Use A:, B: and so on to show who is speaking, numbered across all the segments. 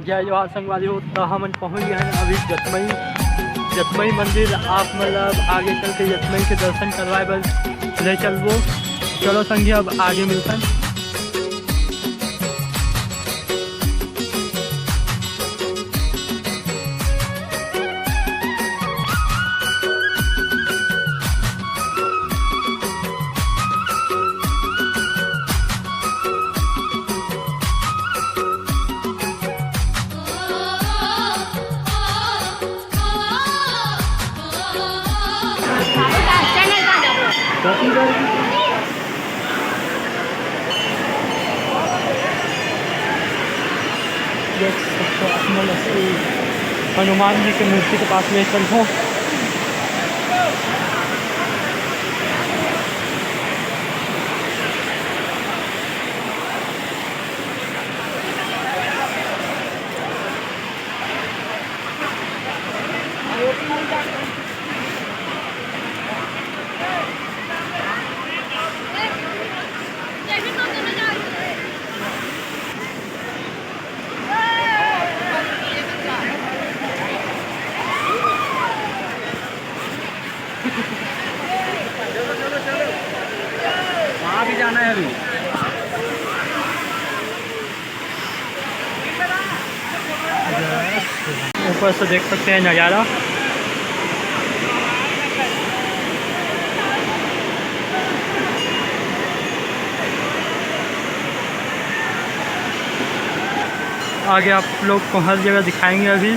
A: जय जवाहर संगवारी हो। तो हम पहुँच गए हैं अभी जतमई मंदिर। आप मतलब आगे चल के जतमई के दर्शन करवाए बस ले चलबो। चलो संगी अब आगे मिलता है। देख सकते हो हनुमान जी की मूर्ति के पास ले चलो। वहाँ भी जाना है अभी। ऊपर से देख सकते हैं नज़ारा। आगे आप लोग को हर जगह दिखाएंगे अभी।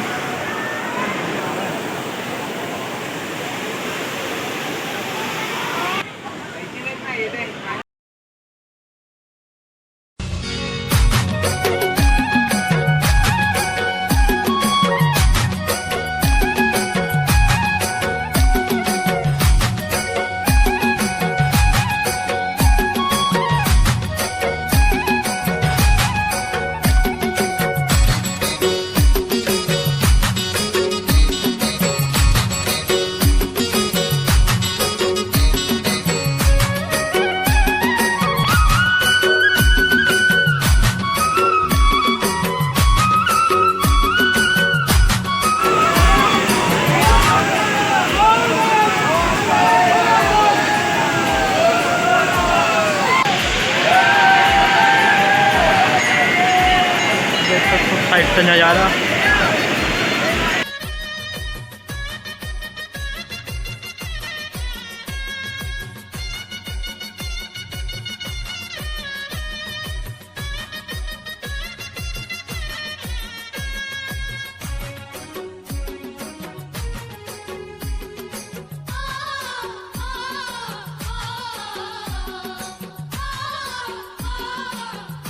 A: साइड से नज़ारा।